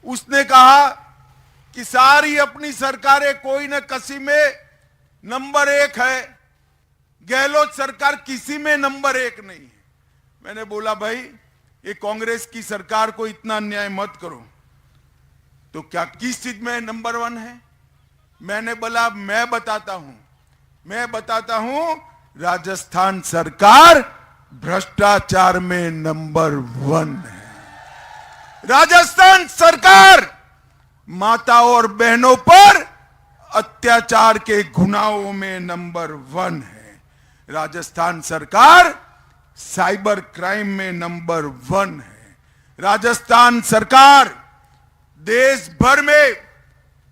उसने कहा कि सारी अपनी सरकारें कोई न किसी में नंबर 1 है, गहलोत सरकार किसी में नंबर 1 नहीं है। मैंने बोला भाई ये कांग्रेस की सरकार को इतना अन्याय मत करो, तो क्या किस चीज में नंबर 1 है? मैंने बोला मैं बताता हूं, राजस्थान सरकार भ्रष्टाचार में नंबर 1 है। राजस्थान सरकार माताओं और बहनों पर अत्याचार के गुनाहों में नंबर 1 है। राजस्थान सरकार साइबर क्राइम में नंबर 1 है। राजस्थान सरकार देश भर में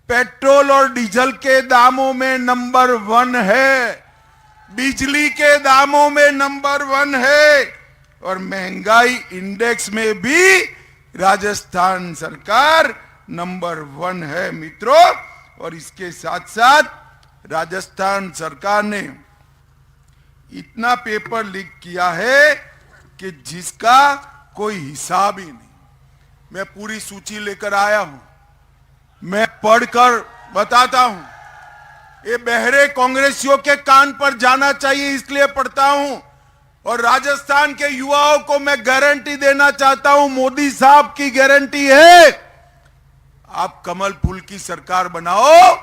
पेट्रोल और डीजल के दामों में नंबर 1 है, बिजली के दामों में नंबर 1 है, और महंगाई इंडेक्स में भी राजस्थान सरकार नंबर 1 है मित्रों। और इसके साथ साथ राजस्थान सरकार ने इतना पेपर लीक किया है कि जिसका कोई हिसाब ही नहीं। मैं पूरी सूची लेकर आया हूं, मैं पढ़कर बताता हूं। ये बहरे कांग्रेसियों के कान पर जाना चाहिए, इसलिए पढ़ता हूं। और राजस्थान के युवाओं को मैं गारंटी देना चाहता हूं, मोदी साहब की गारंटी है, आप कमल फूल की सरकार बनाओ,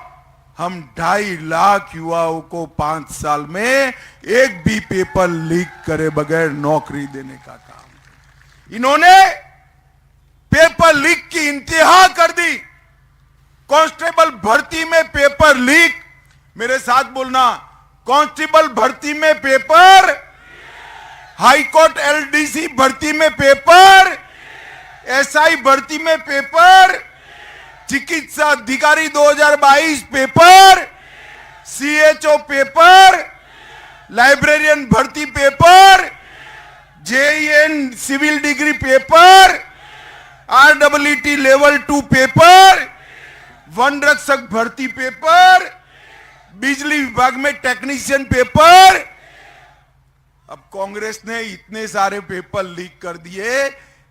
हम 2.5 लाख युवाओं को 5 साल में एक भी पेपर लीक करे बगैर नौकरी देने का काम। इन्होंने पेपर लीक की इंतहा कर दी। कांस्टेबल भर्ती में पेपर लीक, मेरे साथ बोलना, कांस्टेबल भर्ती में पेपर, हाईकोर्ट एलडीसी भर्ती में पेपर, एसआई भर्ती में पेपर, चिकित्सा अधिकारी 2022 पेपर, सीएचओ पेपर, लाइब्रेरियन भर्ती paper, JEN civil degree paper, RWT level 2 paper, वन रक्षक भर्ती पेपर, बिजली विभाग में टेक्नीशियन पेपर। अब कांग्रेस ने इतने सारे पेपर लीक कर दिए,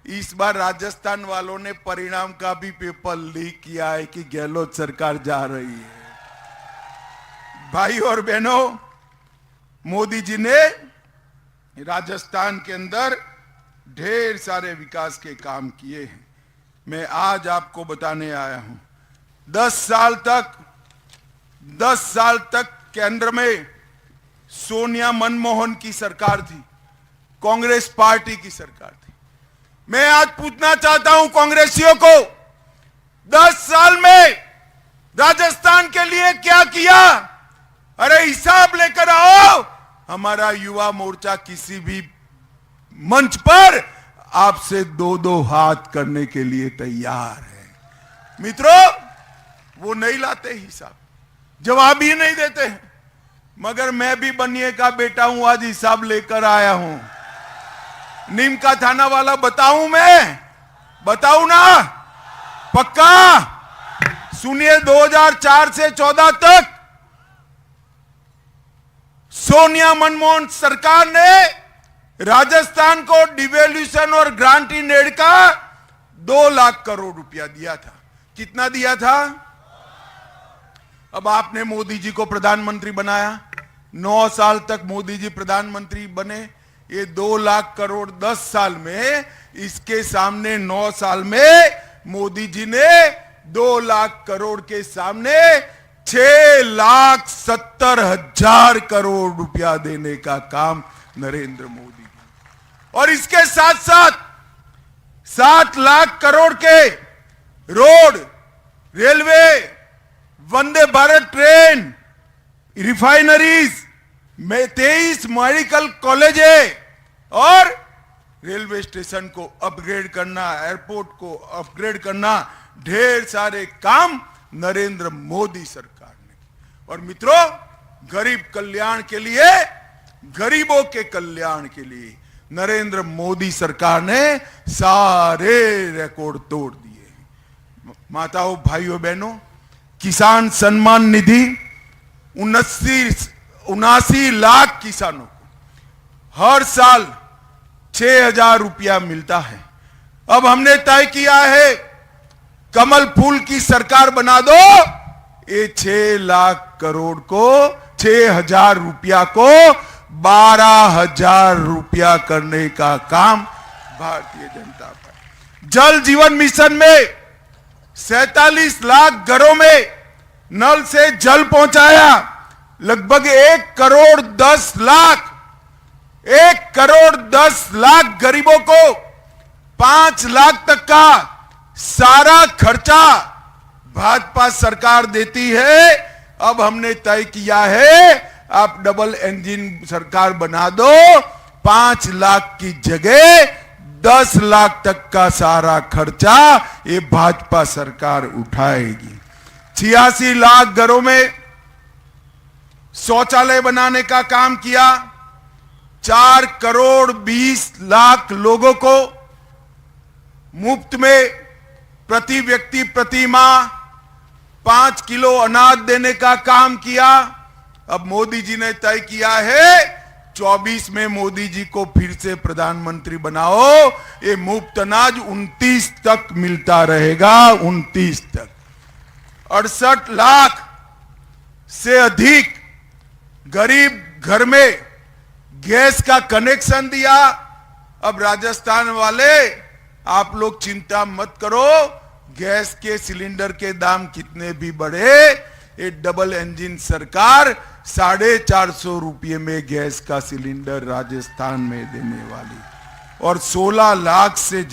इस बार राजस्थान वालों ने परिणाम का भी पेपर लीक किया है कि गहलोत सरकार जा रही है। भाई और बहनों, मोदी जी ने राजस्थान के अंदर ढेर सारे विकास के काम किए हैं। मैं आज आपको बताने आया हूं, 10 साल तक केंद्र में सोनिया मनमोहन की सरकार थी, कांग्रेस पार्टी की सरकार थी। मैं आज पूछना चाहता हूं कांग्रेसियों को, 10 साल में राजस्थान के लिए क्या किया? अरे हिसाब लेकर आओ। हमारा युवा मोर्चा किसी भी मंच पर आपसे 2-2 हाथ करने के लिए तैयार है। मित्रों, वो नहीं लाते हिसाब, जवाब ही नहीं देते हैं, मगर मैं भी बनिए का बेटा हूं, आज हिसाब लेकर आया हूं। नीम का थाना वाला बताऊं, मैं बताऊं ना? पक्का सुनिए, 2004 से 14 तक सोनिया मनमोहन सरकार ने राजस्थान को डिवेल्यूशन और ग्रांट इन एड का 2 लाख करोड़ रुपया दिया था। कितना दिया था? अब आपने मोदी जी को प्रधानमंत्री बनाया, 9 साल तक मोदी जी प्रधानमंत्री बने। ये 2 लाख करोड़ 10 साल में, इसके सामने 9 साल में मोदी जी ने 2 लाख करोड़ के सामने 6,70,000 करोड़ रुपया देने का काम नरेंद्र मोदी जी। और इसके साथ साथ 7 लाख करोड़ के road, railway, Vande Bharat train, refineries में 23 मेडिकल कॉलेज है, और रेलवे स्टेशन को अपग्रेड करना, एयरपोर्ट को अपग्रेड करना, ढेर सारे काम नरेंद्र मोदी सरकार ने। और मित्रों, गरीब कल्याण के लिए, गरीबों के कल्याण के लिए नरेंद्र मोदी सरकार ने सारे रिकॉर्ड तोड़ दिए। माताओं, भाइयों, बहनों, किसान सम्मान निधि 79 लाख किसानों को हर साल 6,000 रुपया मिलता है। अब हमने तय किया है कमल फूल की सरकार बना दो, ये 6 लाख करोड़ को, 6,000 रुपया को 12,000 रुपया करने का काम भारतीय जनता पार्टी। जल जीवन मिशन में 47 लाख घरों में नल से जल पहुंचाया, लगभग 1,10,00,000 गरीबों को 5 लाख तक का सारा खर्चा भाजपा सरकार देती है। अब हमने तय किया है, आप डबल इंजन सरकार बना दो, 5 लाख की जगह 10 लाख तक का सारा खर्चा ये भाजपा सरकार उठाएगी। 86 लाख घरों में शौचालय बनाने का काम किया, 4 करोड़ 20 लाख लोगों को मुफ्त में प्रति व्यक्ति प्रति माह 5 किलो अनाज देने का काम किया। अब मोदी जी ने तय किया है 24 में मोदी जी को फिर से प्रधानमंत्री बनाओ, ये मुफ्त अनाज 29 तक मिलता रहेगा, 29 तक। 68 लाख से अधिक गरीब घर में गैस का कनेक्शन दिया। अब राजस्थान वाले आप लोग चिंता मत करो, गैस के सिलेंडर के दाम कितने भी बढ़े, ये डबल इंजन सरकार 450 रुपये में गैस का सिलेंडर राजस्थान में देने वाली, और 16 लाख से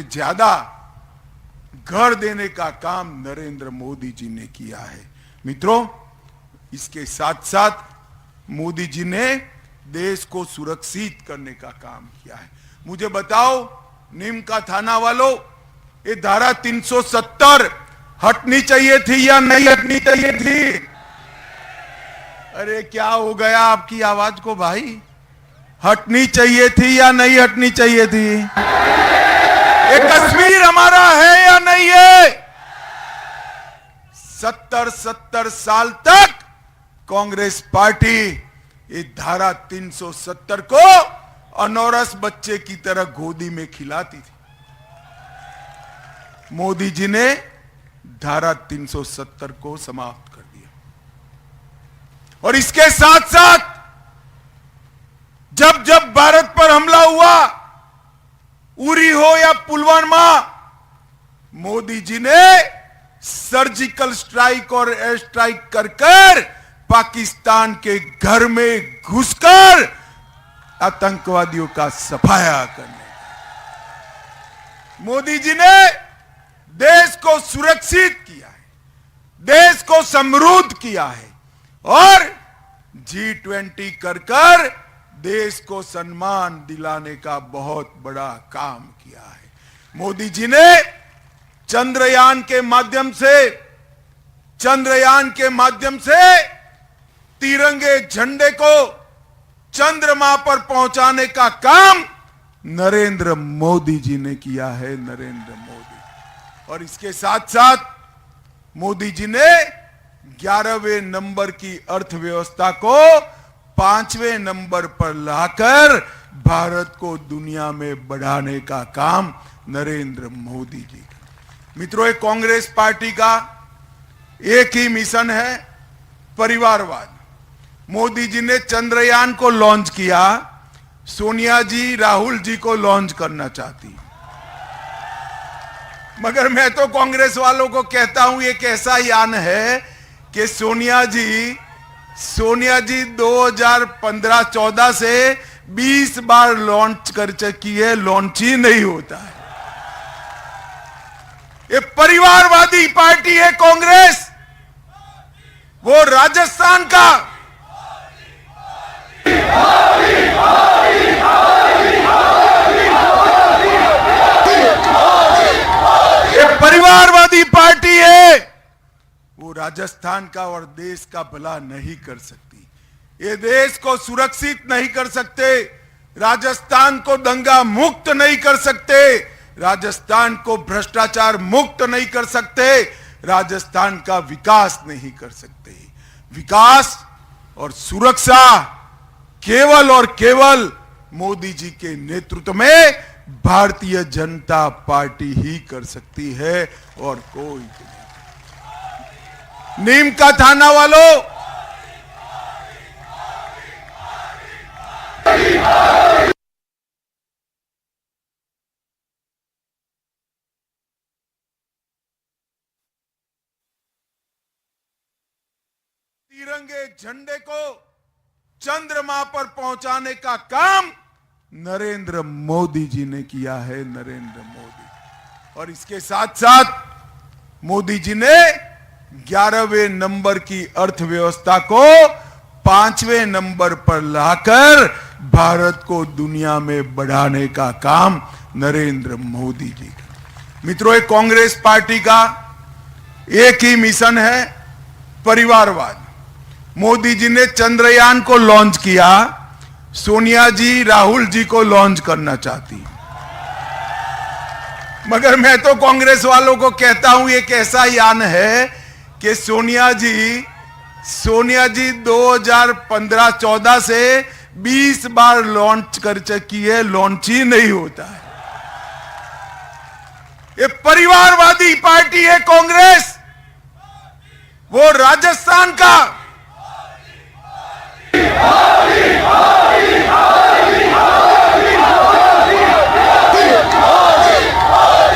ज्यादा घर देने का काम नरेंद्र मोदी जी ने किया है। मित्रों, इसके साथ साथ मोदी जी ने देश को सुरक्षित करने का काम किया है। मुझे बताओ नीम का थाना वालों, ये धारा 370 हटनी चाहिए थी या नहीं हटनी चाहिए थी? अरे क्या हो गया आपकी आवाज को भाई? हटनी चाहिए थी या नहीं हटनी चाहिए थी? ये कश्मीर हमारा है या नहीं है? 70 साल तक कांग्रेस पार्टी ये धारा 370 को अनौरस बच्चे की तरह गोदी में खिलाती थी। मोदी जी ने धारा 370 को समाप्त कर दिया, और इसके साथ साथ जब जब भारत पर हमला हुआ, उरी हो या पुलवामा, मोदी जी ने सर्जिकल स्ट्राइक और एयर स्ट्राइक कर पाकिस्तान के घर में घुसकर आतंकवादियों का सफाया करने। मोदी जी ने देश को सुरक्षित किया है, देश को समृद्ध किया है, और G20 कर देश को सम्मान दिलाने का बहुत बड़ा काम किया है। मोदी जी ने चंद्रयान के माध्यम से तिरंगे झंडे को चंद्रमा पर पहुंचाने का काम नरेंद्र मोदी जी ने किया है, नरेंद्र मोदी। और इसके साथ साथ मोदी जी ने 11वें नंबर की अर्थव्यवस्था को 5वें नंबर पर लाकर भारत को दुनिया में बढ़ाने का काम नरेंद्र मोदी जी का। मित्रों, एक कांग्रेस पार्टी का एक ही मिशन है, परिवारवाद। मोदी जी ने चंद्रयान को लॉन्च किया, सोनिया जी राहुल जी को लॉन्च करना चाहती, मगर मैं तो कांग्रेस वालों को कहता हूं एक ऐसा यान है कि सोनिया जी 2015-14 से 20 बार लॉन्च कर चुकी है, लॉन्च ही नहीं होता है। ये परिवारवादी पार्टी है कांग्रेस, वो राजस्थान का ये परिवारवादी पार्टी है, वो राजस्थान का और देश का भला नहीं कर सकती, ये देश को सुरक्षित नहीं कर सकते, राजस्थान को दंगा मुक्त नहीं कर सकते, राजस्थान को भ्रष्टाचार मुक्त नहीं कर सकते, राजस्थान का विकास नहीं कर सकते। विकास और सुरक्षा केवल और केवल मोदी जी के नेतृत्व में भारतीय जनता पार्टी ही कर सकती है और कोई नहीं। नीम का थाना वालों, तिरंगे झंडे को चंद्रमा पर पहुंचाने का काम नरेंद्र मोदी जी ने किया है। नरेंद्र मोदी। और इसके साथ साथ मोदी जी ने 11वें नंबर की अर्थव्यवस्था को 5वें नंबर पर लाकर भारत को दुनिया में बढ़ाने का काम नरेंद्र मोदी जी का। मित्रों, एक कांग्रेस पार्टी का एक ही मिशन है, परिवारवाद। मोदी जी ने चंद्रयान को लॉन्च किया, सोनिया जी राहुल जी को लॉन्च करना चाहती। मगर मैं तो कांग्रेस वालों को कहता हूं, एक ऐसा यान है कि सोनिया जी 2015-14 से 20 बार लॉन्च कर चुकी है, लॉन्च ही नहीं होता है। ये परिवारवादी पार्टी है कांग्रेस। वो राजस्थान का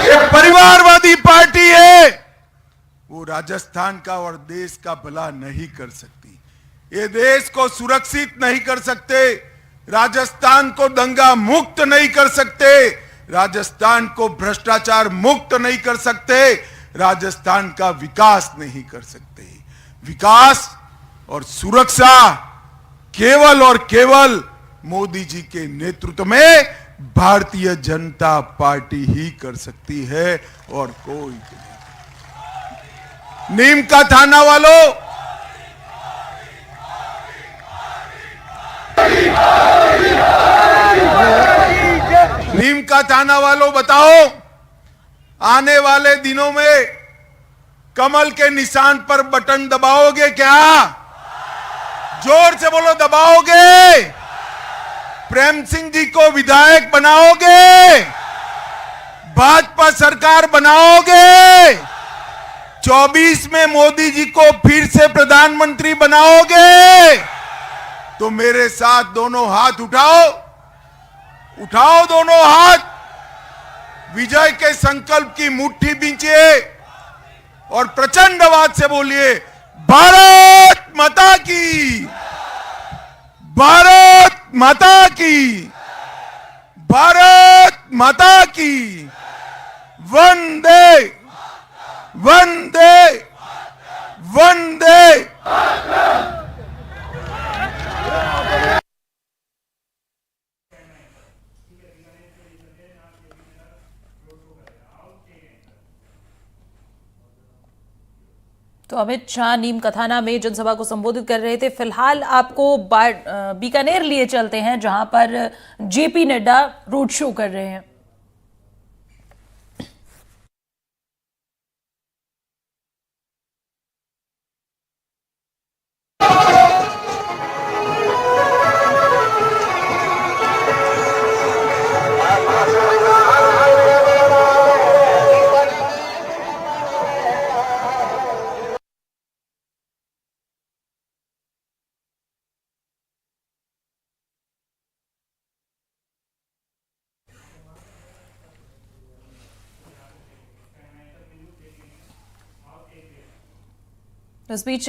ये परिवारवादी पार्टी है, वो राजस्थान का और देश का भला नहीं कर सकती। ये देश को सुरक्षित नहीं कर सकते, राजस्थान को दंगा मुक्त नहीं कर सकते, राजस्थान को भ्रष्टाचार मुक्त नहीं कर सकते, राजस्थान का विकास नहीं कर सकते। विकास और सुरक्षा केवल और केवल मोदी जी के नेतृत्व में भारतीय जनता पार्टी ही कर सकती है और कोई नहीं। नीम का थाना वालों, नीम का थाना वालों, बताओ, आने वाले दिनों में कमल के निशान पर बटन दबाओगे क्या? जोर से बोलो, दबाओगे? प्रेम सिंह जी को विधायक बनाओगे? भाजपा सरकार बनाओगे? 24 में मोदी जी को फिर से प्रधानमंत्री बनाओगे? तो मेरे साथ दोनों हाथ उठाओ, उठाओ दोनों हाथ, विजय के संकल्प की मुट्ठी बींचिए और प्रचंड आवाज से बोलिए, भारत माता की, भारत माता की, भारत माता की, वंदे वंदे वंदे। तो अमित शाह नीम कथाना में जनसभा को संबोधित कर रहे थे। फिलहाल आपको बीकानेर लिए चलते हैं, जहां पर जेपी नड्डा रोड शो कर रहे हैं। इस बीच